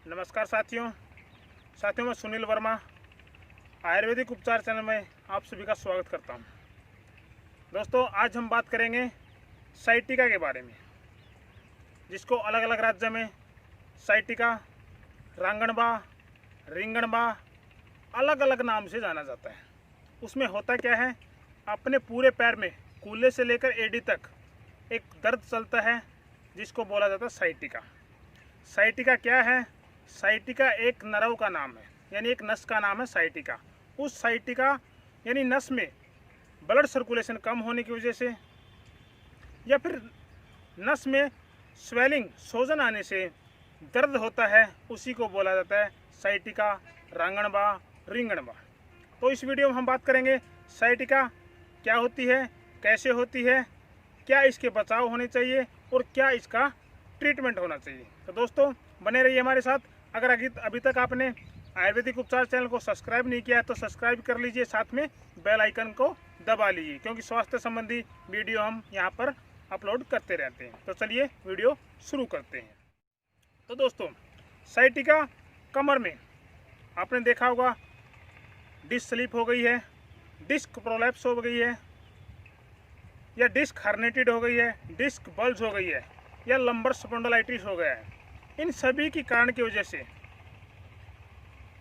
नमस्कार साथियों मैं सुनील वर्मा आयुर्वेदिक उपचार चैनल में आप सभी का स्वागत करता हूं। दोस्तों, आज हम बात करेंगे साइटिका के बारे में, जिसको अलग अलग राज्य में साइटिका, रांगणबा, रिंगणबा अलग अलग नाम से जाना जाता है। उसमें होता क्या है, अपने पूरे पैर में कूल्हे से लेकर एड़ी तक एक दर्द चलता है, जिसको बोला जाता है साइटिका। साइटिका क्या है? साइटिका एक नर्व का नाम है, यानी एक नस का नाम है साइटिका। उस साइटिका यानी नस में ब्लड सर्कुलेशन कम होने की वजह से या फिर नस में स्वेलिंग, सोजन आने से दर्द होता है, उसी को बोला जाता है साइटिका, रांगणबा, रिंगणबा। तो इस वीडियो में हम बात करेंगे साइटिका क्या होती है, कैसे होती है, क्या इसके बचाव होने चाहिए और क्या इसका ट्रीटमेंट होना चाहिए। तो दोस्तों, बने रहिए हमारे साथ। अगर अभी तक आपने आयुर्वेदिक उपचार चैनल को सब्सक्राइब नहीं किया है तो सब्सक्राइब कर लीजिए, साथ में बेल आइकन को दबा लीजिए, क्योंकि स्वास्थ्य संबंधी वीडियो हम यहाँ पर अपलोड करते रहते हैं। तो चलिए वीडियो शुरू करते हैं। तो दोस्तों, साइटिका कमर में आपने देखा होगा डिस्क स्लिप हो गई है, डिस्क प्रोलैप्स हो गई है, या डिस्क हर्नेटेड हो गई है, डिस्क बल्ज हो गई है, या लंबर स्पॉन्डिलाइटिस हो गया है। इन सभी की कारण की वजह से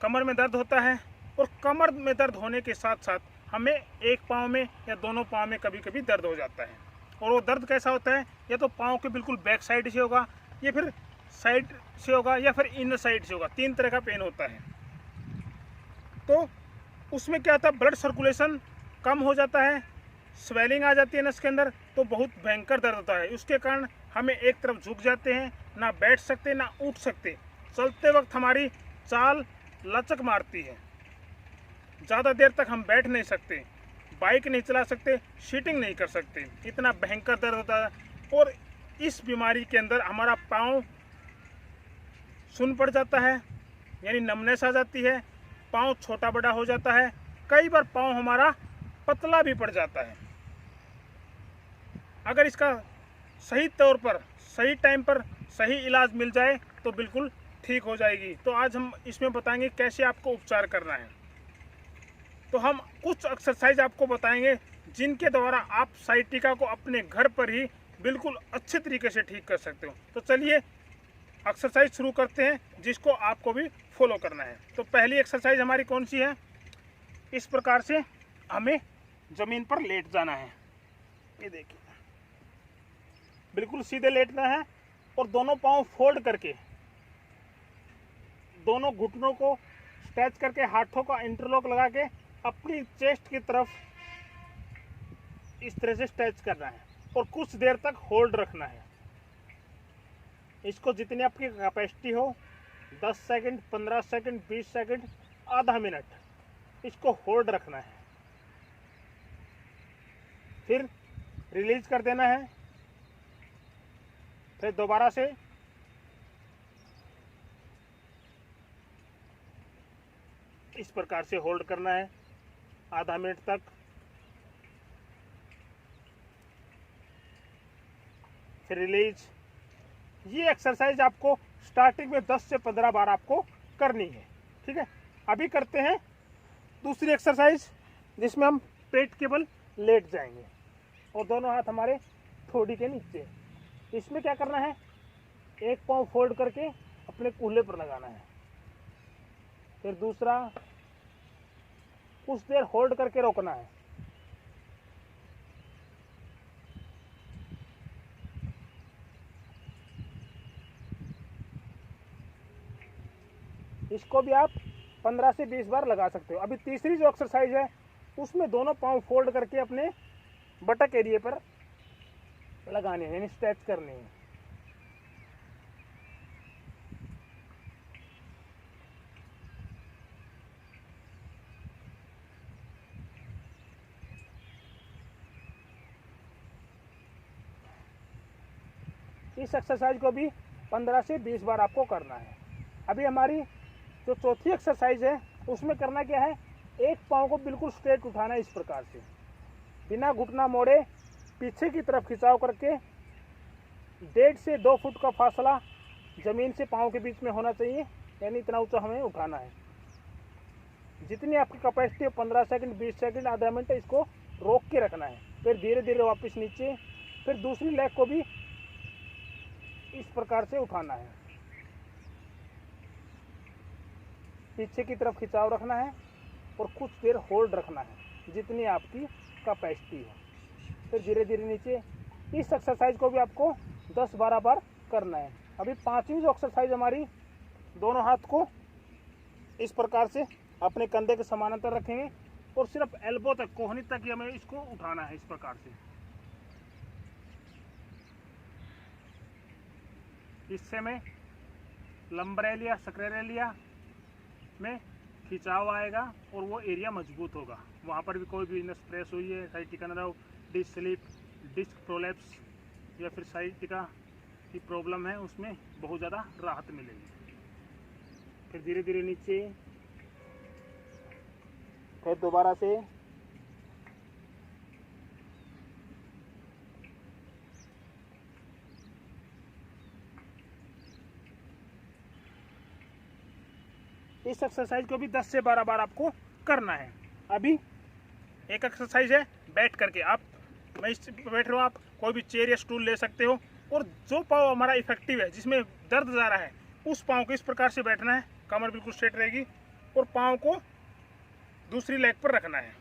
कमर में दर्द होता है, और कमर में दर्द होने के साथ साथ हमें एक पाँव में या दोनों पाँव में कभी कभी दर्द हो जाता है। और वो दर्द कैसा होता है, या तो पाँव के बिल्कुल बैक साइड से होगा, या फिर साइड से होगा, या फिर इनर साइड से होगा। 3 तरह का पेन होता है। तो उसमें क्या होता है, ब्लड सर्कुलेशन कम हो जाता है, स्वेलिंग आ जाती है नस के अंदर, तो बहुत भयंकर दर्द होता है। उसके कारण हमें एक तरफ झुक जाते हैं, ना बैठ सकते ना उठ सकते। चलते वक्त हमारी चाल लचक मारती है, ज़्यादा देर तक हम बैठ नहीं सकते, बाइक नहीं चला सकते, सीटिंग नहीं कर सकते, इतना भयंकर दर्द होता है। और इस बीमारी के अंदर हमारा पाँव सुन्न पड़ जाता है, यानी नमनेस आ जाती है, पाँव छोटा बड़ा हो जाता है, कई बार पाँव हमारा पतला भी पड़ जाता है। अगर इसका सही तौर पर, सही टाइम पर सही इलाज मिल जाए तो बिल्कुल ठीक हो जाएगी। तो आज हम इसमें बताएंगे कैसे आपको उपचार करना है। तो हम कुछ एक्सरसाइज आपको बताएंगे जिनके द्वारा आप साइटिका को अपने घर पर ही बिल्कुल अच्छे तरीके से ठीक कर सकते हो। तो चलिए एक्सरसाइज शुरू करते हैं, जिसको आपको भी फॉलो करना है। तो पहली एक्सरसाइज हमारी कौन सी है? इस प्रकार से हमें ज़मीन पर लेट जाना है। ये देखिए, बिल्कुल सीधे लेटना है, और दोनों पाँव फोल्ड करके, दोनों घुटनों को स्ट्रेच करके, हाथों का इंटरलॉक लगा के अपनी चेस्ट की तरफ इस तरह से स्ट्रेच करना है, और कुछ देर तक होल्ड रखना है। इसको जितनी आपकी कैपेसिटी हो, 10 सेकंड, 15 सेकंड, 20 सेकंड, आधा मिनट, इसको होल्ड रखना है। फिर रिलीज कर देना है। फिर दोबारा से इस प्रकार से होल्ड करना है आधा मिनट तक। फिर रिलीज। ये एक्सरसाइज आपको स्टार्टिंग में 10 से 15 बार आपको करनी है, ठीक है। अभी करते हैं दूसरी एक्सरसाइज, जिसमें हम पेट के बल लेट जाएंगे और दोनों हाथ हमारे ठोड़ी के नीचे। इसमें क्या करना है, एक पाँव फोल्ड करके अपने कूल्हे पर लगाना है, फिर दूसरा कुछ देर होल्ड करके रोकना है, इसको भी आप 15 से 20 बार लगा सकते हो। अभी तीसरी जो एक्सरसाइज है, उसमें दोनों पाँव फोल्ड करके अपने बटक एरिया पर लगाने हैं, यानी स्ट्रेच करने हैं। इस एक्सरसाइज को भी 15 से 20 बार आपको करना है। अभी हमारी जो चौथी एक्सरसाइज है, उसमें करना क्या है, एक पाँव को बिल्कुल स्ट्रेट उठाना है, इस प्रकार से बिना घुटना मोड़े पीछे की तरफ खिंचाव करके 1.5 से 2 फुट का फासला ज़मीन से पाँव के बीच में होना चाहिए, यानी इतना ऊंचा हमें उठाना है। जितनी आपकी कैपेसिटी है 15 सेकंड, 20 सेकंड, आधा मिनट इसको रोक के रखना है। फिर धीरे धीरे वापस नीचे, फिर दूसरी लेग को भी इस प्रकार से उठाना है। पीछे की तरफ खिंचाव रखना है और कुछ देर होल्ड रखना है जितनी आपकी कैपेसिटी है। फिर धीरे धीरे नीचे। इस एक्सरसाइज को भी आपको 10-12 बार करना है। अभी 5वीं जो एक्सरसाइज हमारी, दोनों हाथ को इस प्रकार से अपने कंधे के समानांतर रखेंगे और सिर्फ एल्बो तक, कोहनी तक ही हमें इसको उठाना है इस प्रकार से। इससे में लंबरेलिया सक्रेरेलिया में खिंचाव आएगा और वो एरिया मजबूत होगा। वहाँ पर भी कोई भी नस प्रेस हुई है, sciatica nerve, disc slip, disc prolapse या फिर साइटिका की प्रॉब्लम है, उसमें बहुत ज़्यादा राहत मिलेगी। फिर धीरे धीरे नीचे, फिर दोबारा से। इस एक्सरसाइज को भी 10 से 12 बार आपको करना है। अभी एक एक्सरसाइज है बैठ करके। आप, मैं इस बैठ रहा हूँ, आप कोई भी चेयर या स्टूल ले सकते हो और जो पाँव हमारा इफेक्टिव है, जिसमें दर्द ज़्यादा है, उस पाँव को इस प्रकार से बैठना है। कमर बिल्कुल स्ट्रेट रहेगी और पाँव को दूसरी लेग पर रखना है,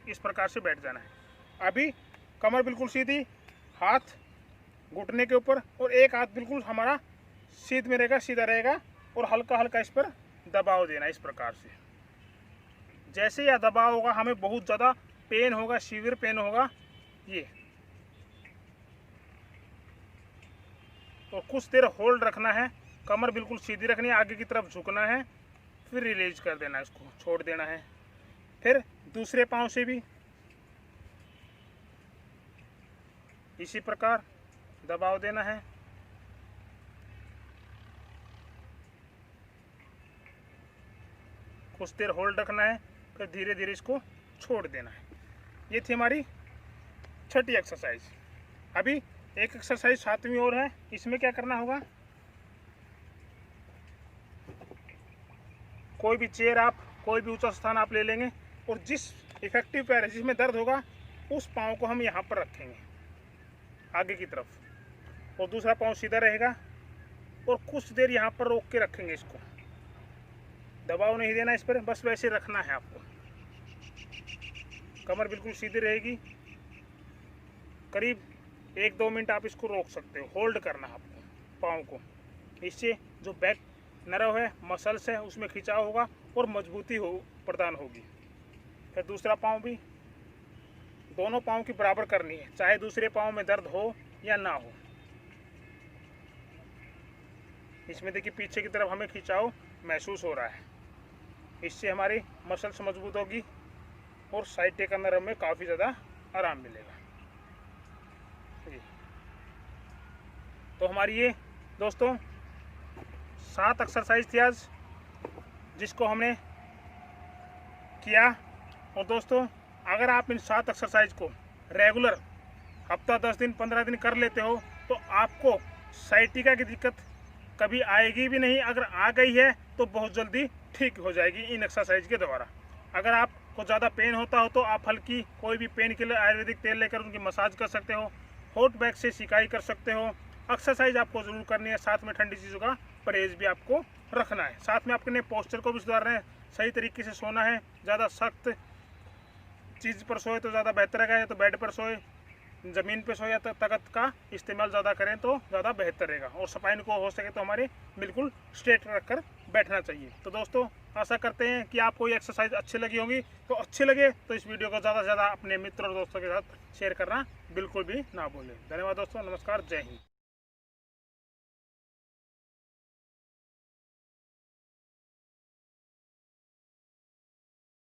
इस प्रकार से बैठ जाना है। अभी कमर बिल्कुल सीधी, हाथ घुटने के ऊपर और एक हाथ बिल्कुल हमारा सीध में रहेगा, सीधा रहेगा और हल्का हल्का इस पर दबाव देना इस प्रकार से। जैसे यह दबाव होगा हमें बहुत ज़्यादा पेन होगा, सीवियर पेन होगा ये। तो कुछ देर होल्ड रखना है, कमर बिल्कुल सीधी रखनी है, आगे की तरफ झुकना है, फिर रिलीज कर देना है, इसको छोड़ देना है। फिर दूसरे पांव से भी इसी प्रकार दबाव देना है। कुछ देर होल्ड रखना है, फिर धीरे धीरे इसको छोड़ देना है। ये थी हमारी छठी एक्सरसाइज। अभी एक एक्सरसाइज 7वीं और है। इसमें क्या करना होगा, कोई भी चेयर आप, कोई भी ऊंचा स्थान आप ले लेंगे और जिस इफेक्टिव पैर है, जिसमें दर्द होगा, उस पाँव को हम यहाँ पर रखेंगे आगे की तरफ और दूसरा पाँव सीधा रहेगा और कुछ देर यहाँ पर रोक के रखेंगे। इसको दबाव नहीं देना इस पर, बस वैसे रखना है आपको। कमर बिल्कुल सीधी रहेगी। करीब 1-2 मिनट आप इसको रोक सकते हो, होल्ड करना है आपको पाँव को। इससे जो बैक नर्व है, मसल्स है, उसमें खिंचाव होगा और मजबूती प्रदान होगी। फिर दूसरा पाँव भी, दोनों पाँव की बराबर करनी है, चाहे दूसरे पाँव में दर्द हो या ना हो। इसमें देखिए पीछे की तरफ हमें खिंचाव महसूस हो रहा है। इससे हमारी मसल्स मजबूत होगी और साइटिका नर्व में काफ़ी ज़्यादा आराम मिलेगा। तो हमारी ये दोस्तों 7 एक्सरसाइज थी आज, जिसको हमने किया। और दोस्तों अगर आप इन 7 एक्सरसाइज को रेगुलर हफ्ता 10 दिन 15 दिन कर लेते हो तो आपको साइटिका की दिक्कत कभी आएगी भी नहीं। अगर आ गई है तो बहुत जल्दी ठीक हो जाएगी इन एक्सरसाइज के द्वारा। अगर आपको ज़्यादा पेन होता हो तो आप हल्की कोई भी पेन किलर आयुर्वेदिक तेल लेकर उनकी मसाज कर सकते हो, हॉट बैग से सिकाई कर सकते हो। एक्सरसाइज आपको ज़रूर करनी है, साथ में ठंडी चीज़ों का परहेज भी आपको रखना है। साथ में अपने पोस्चर को भी सुधारना है, सही तरीके से सोना है। ज़्यादा सख्त चीज़ पर सोए तो ज़्यादा बेहतर रहेगा, या तो बेड पर सोए, ज़मीन पे सोए, या तो तख्त का इस्तेमाल ज़्यादा करें तो ज़्यादा बेहतर रहेगा। और स्पाइन को हो सके तो हमारे बिल्कुल स्ट्रेट रखकर बैठना चाहिए। तो दोस्तों आशा करते हैं कि आपको ये एक्सरसाइज अच्छी लगी होगी। तो अच्छी लगे तो इस वीडियो को ज़्यादा से ज़्यादा अपने मित्र और दोस्तों के साथ शेयर करना बिल्कुल भी ना भूलें। धन्यवाद दोस्तों, नमस्कार, जय हिंद।